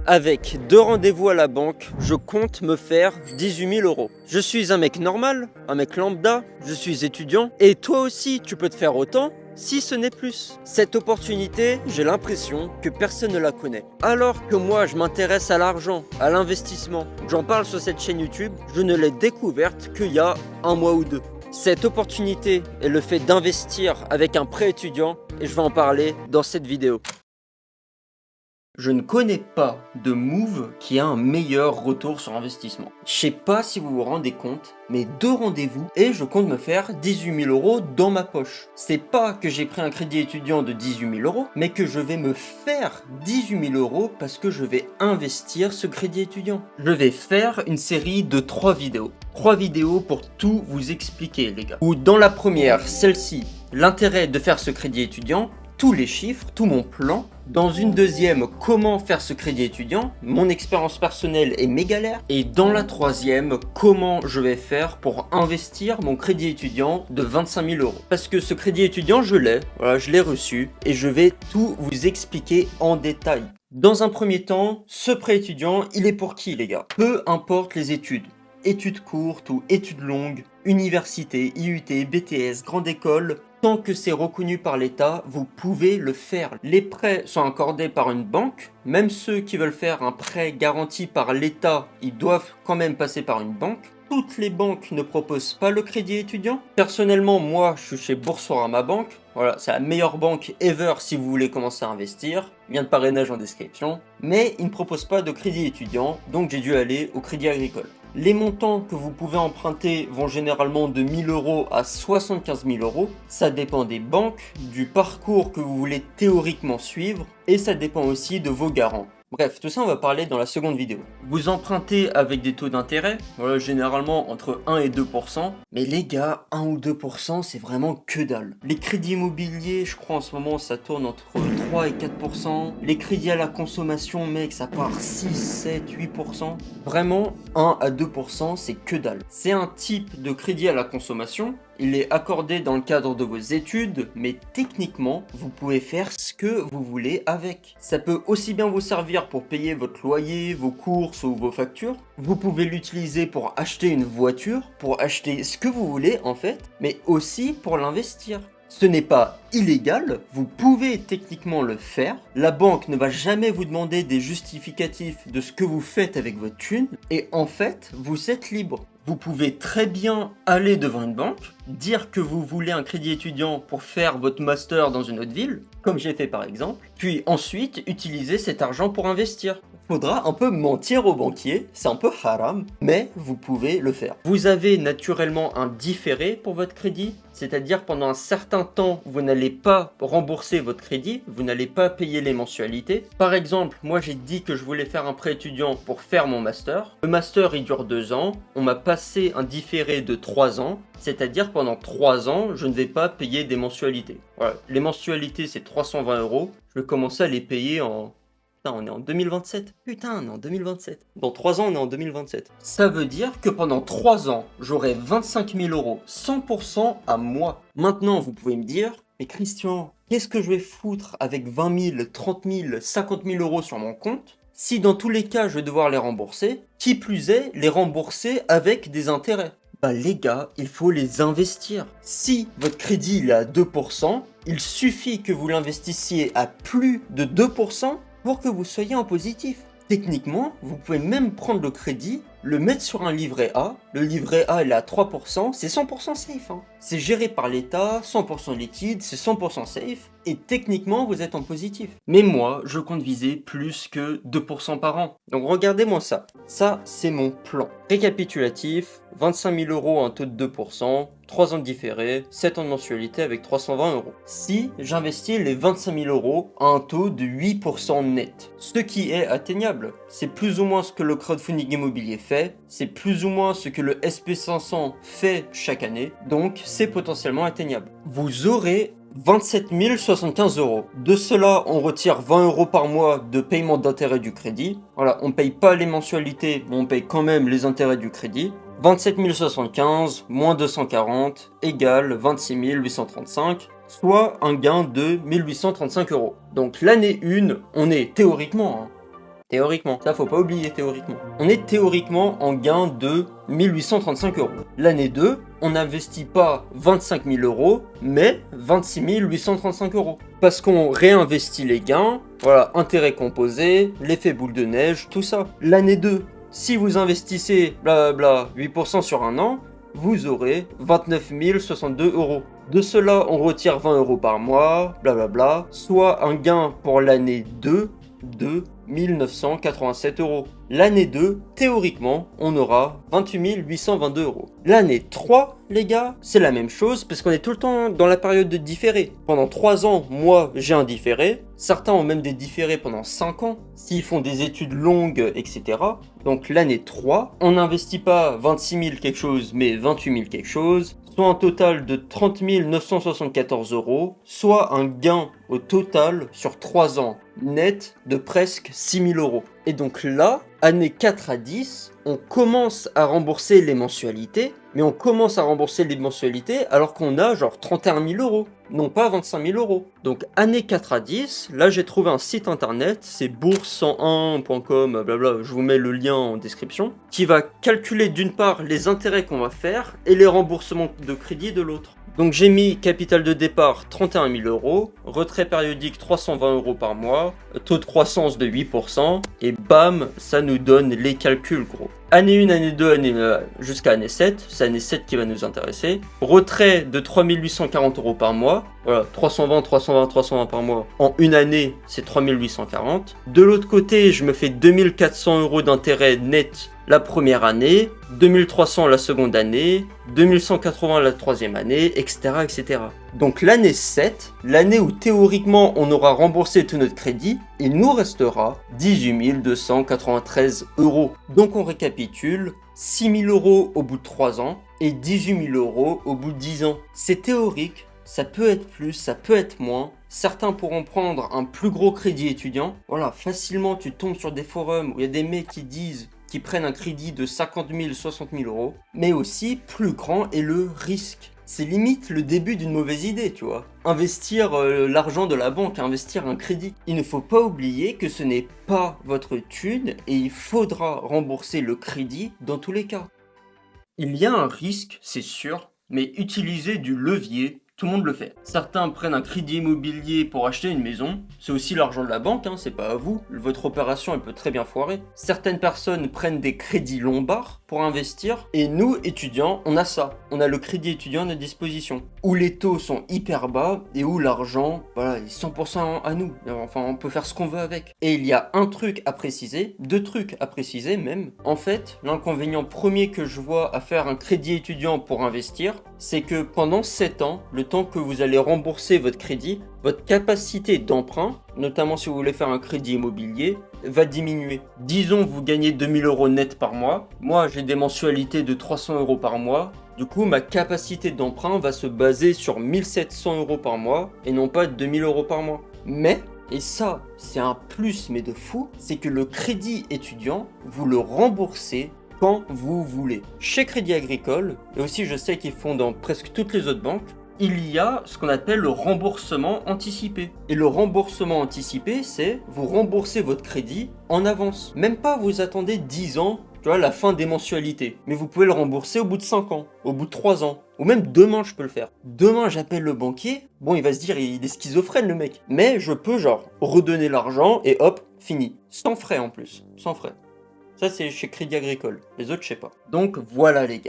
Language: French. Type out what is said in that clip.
Avec 2 rendez-vous à la banque, je compte me faire 18 000 euros. Je suis un mec normal, un mec lambda, je suis étudiant, et toi aussi tu peux te faire autant, si ce n'est plus. Cette opportunité, j'ai l'impression que personne ne la connaît. Alors que moi je m'intéresse à l'argent, à l'investissement, j'en parle sur cette chaîne YouTube, je ne l'ai découverte qu'il y a un mois ou deux. Cette opportunité est le fait d'investir avec un prêt étudiant et je vais en parler dans cette vidéo. Je ne connais pas de move qui a un meilleur retour sur investissement. Je sais pas si vous vous rendez compte, mais 2 rendez-vous et je compte me faire 18 000 euros dans ma poche. C'est pas que j'ai pris un crédit étudiant de 18 000 euros, mais que je vais me faire 18 000 euros parce que je vais investir ce crédit étudiant. Je vais faire une série de 3 vidéos. 3 vidéos pour tout vous expliquer les gars. Ou dans la première, celle-ci, l'intérêt de faire ce crédit étudiant, tous les chiffres, tout mon plan. Dans une deuxième, comment faire ce crédit étudiant, mon expérience personnelle et mes galères. Et dans la troisième, comment je vais faire pour investir mon crédit étudiant de 25 000 euros. Parce que ce crédit étudiant, je l'ai, voilà, je l'ai reçu et je vais tout vous expliquer en détail. Dans un premier temps, ce prêt étudiant, il est pour qui les gars? Peu importe les études. Études courtes ou études longues, université, IUT, BTS, grande école, tant que c'est reconnu par l'État, vous pouvez le faire. Les prêts sont accordés par une banque, même ceux qui veulent faire un prêt garanti par l'État, ils doivent quand même passer par une banque. Toutes les banques ne proposent pas le crédit étudiant. Personnellement, moi, je suis chez Boursorama Banque. Voilà, c'est la meilleure banque ever si vous voulez commencer à investir. Lien de parrainage en description. Mais ils ne proposent pas de crédit étudiant, donc j'ai dû aller au Crédit Agricole. Les montants que vous pouvez emprunter vont généralement de 1 000 euros à 75 000 euros. Ça dépend des banques, du parcours que vous voulez théoriquement suivre, et ça dépend aussi de vos garants. Bref, tout ça on va parler dans la seconde vidéo. Vous empruntez avec des taux d'intérêt, voilà, généralement entre 1 et 2%. Mais les gars, 1 ou 2% c'est vraiment que dalle. Les crédits immobiliers, je crois en ce moment ça tourne entre 3 et 4%. Les crédits à la consommation, mec, ça part 6, 7, 8%. Vraiment, 1 à 2% c'est que dalle. C'est un type de crédit à la consommation. Il est accordé dans le cadre de vos études, mais techniquement, vous pouvez faire ce que vous voulez avec. Ça peut aussi bien vous servir pour payer votre loyer, vos courses ou vos factures. Vous pouvez l'utiliser pour acheter une voiture, pour acheter ce que vous voulez en fait, mais aussi pour l'investir. Ce n'est pas illégal, vous pouvez techniquement le faire. La banque ne va jamais vous demander des justificatifs de ce que vous faites avec votre thune. Et en fait, vous êtes libre. Vous pouvez très bien aller devant une banque, dire que vous voulez un crédit étudiant pour faire votre master dans une autre ville, comme j'ai fait par exemple, puis ensuite utiliser cet argent pour investir. Faudra un peu mentir au banquier, c'est un peu haram, mais vous pouvez le faire. Vous avez naturellement un différé pour votre crédit, c'est-à-dire pendant un certain temps, vous n'allez pas rembourser votre crédit, vous n'allez pas payer les mensualités. Par exemple, moi j'ai dit que je voulais faire un prêt étudiant pour faire mon master. Le master il dure 2 ans, on m'a passé un différé de 3 ans, c'est-à-dire pendant 3 ans, je ne vais pas payer des mensualités. Voilà, les mensualités c'est 320 euros, je vais commencer à les payer en... Putain, on est en 2027. Putain, on est en 2027. Dans 3 ans, on est en 2027. Ça veut dire que pendant 3 ans, j'aurai 25 000 euros, 100% à moi. Maintenant, vous pouvez me dire, mais Christian, qu'est-ce que je vais foutre avec 20 000, 30 000, 50 000 euros sur mon compte si dans tous les cas, je vais devoir les rembourser, qui plus est, les rembourser avec des intérêts? Bah les gars, il faut les investir. Si votre crédit il est à 2%, il suffit que vous l'investissiez à plus de 2% pour que vous soyez en positif. Techniquement, vous pouvez même prendre le crédit, le mettre sur un livret A. Le livret A il est à 3%, c'est 100% safe. Hein. C'est géré par l'État, 100% liquide, c'est 100% safe. Et techniquement, vous êtes en positif. Mais moi, je compte viser plus que 2% par an. Donc regardez-moi ça. Ça, c'est mon plan. Récapitulatif, 25 000 euros à un taux de 2%, 3 ans de différé, 7 ans de mensualité avec 320 euros. Si j'investis les 25 000 euros à un taux de 8% net, ce qui est atteignable, c'est plus ou moins ce que le crowdfunding immobilier fait, c'est plus ou moins ce que le SP500 fait chaque année, donc c'est potentiellement atteignable. Vous aurez 27 075 euros. De cela, on retire 20 euros par mois de paiement d'intérêt du crédit. Voilà, on ne paye pas les mensualités, mais on paye quand même les intérêts du crédit. 27 075 moins 240 égale 26 835, soit un gain de 1835 euros. Donc l'année 1, on est théoriquement, hein, Théoriquement. Ça, faut pas oublier théoriquement. On est théoriquement en gain de 1835 euros. L'année 2, on n'investit pas 25 000 euros, mais 26 835 euros. Parce qu'on réinvestit les gains, voilà, intérêt composé, l'effet boule de neige, tout ça. L'année 2, si vous investissez blablabla 8% sur un an, vous aurez 29 062 euros. De cela, on retire 20 euros par mois, blablabla, soit un gain pour l'année 2 de 1987 euros. L'année 2, théoriquement, on aura 28 822 euros. L'année 3, les gars, c'est la même chose parce qu'on est tout le temps dans la période de différé. Pendant 3 ans, moi, j'ai un différé. Certains ont même des différés pendant 5 ans, s'ils font des études longues, etc. Donc l'année 3, on n'investit pas 26 000 quelque chose, mais 28 000 quelque chose, soit un total de 30 974 euros, soit un gain au total sur 3 ans net de presque 6 000 euros. Et donc là, année 4 à 10, on commence à rembourser les mensualités, mais on commence à rembourser les mensualités alors qu'on a genre 31 000 euros, non pas 25 000 euros. Donc année 4 à 10, là j'ai trouvé un site internet, c'est bourse101.com, blabla, je vous mets le lien en description, qui va calculer d'une part les intérêts qu'on va faire et les remboursements de crédit de l'autre. Donc j'ai mis capital de départ 31 000 euros, retrait périodique 320 euros par mois, taux de croissance de 8%, et bam, ça nous donne les calculs gros. Année 1, année 2, jusqu'à année 7, c'est année 7 qui va nous intéresser. Retrait de 3 840 euros par mois, voilà, 320, 320, 320 par mois. En une année, c'est 3 840. De l'autre côté, je me fais 2400 euros d'intérêt net la première année, 2300 la seconde année, 2180 la troisième année, etc. etc. Donc l'année 7, l'année où théoriquement on aura remboursé tout notre crédit, il nous restera 18 293 euros. Donc on récapitule, 6 000 euros au bout de 3 ans et 18 000 euros au bout de 10 ans. C'est théorique, ça peut être plus, ça peut être moins. Certains pourront prendre un plus gros crédit étudiant. Voilà, facilement tu tombes sur des forums où il y a des mecs qui prennent un crédit de 50 000, 60 000 euros. Mais aussi, plus grand est le risque. C'est limite le début d'une mauvaise idée, tu vois. Investir l'argent de la banque, investir un crédit. Il ne faut pas oublier que ce n'est pas votre thune et il faudra rembourser le crédit dans tous les cas. Il y a un risque, c'est sûr, mais utiliser du levier, tout le monde le fait. Certains prennent un crédit immobilier pour acheter une maison, c'est aussi l'argent de la banque, c'est pas à vous, votre opération elle peut très bien foirer. Certaines personnes prennent des crédits lombards pour investir, et nous, étudiants, on a ça. On a le crédit étudiant à notre disposition, où les taux sont hyper bas, et où l'argent, voilà, est 100% à nous. Enfin, on peut faire ce qu'on veut avec. Et il y a un truc à préciser, 2 trucs à préciser même. En fait, l'inconvénient premier que je vois à faire un crédit étudiant pour investir, c'est que pendant 7 ans, le temps que vous allez rembourser votre crédit, votre capacité d'emprunt, notamment si vous voulez faire un crédit immobilier, va diminuer. Disons vous gagnez 2000 euros net par mois. Moi, j'ai des mensualités de 300 euros par mois. Du coup, ma capacité d'emprunt va se baser sur 1700 euros par mois et non pas 2000 euros par mois. Mais, et ça, c'est un plus mais de fou, c'est que le crédit étudiant, vous le remboursez quand vous voulez. Chez Crédit Agricole, et aussi je sais qu'ils font dans presque toutes les autres banques, il y a ce qu'on appelle le remboursement anticipé. Et le remboursement anticipé, c'est vous remboursez votre crédit en avance. Même pas vous attendez 10 ans, tu vois, la fin des mensualités. Mais vous pouvez le rembourser au bout de 5 ans, au bout de 3 ans. Ou même demain, je peux le faire. Demain, j'appelle le banquier. Bon, il va se dire, il est schizophrène le mec. Mais je peux genre redonner l'argent et hop, fini. Sans frais en plus, sans frais. Ça, c'est chez Crédit Agricole. Les autres, je sais pas. Donc, voilà les gars.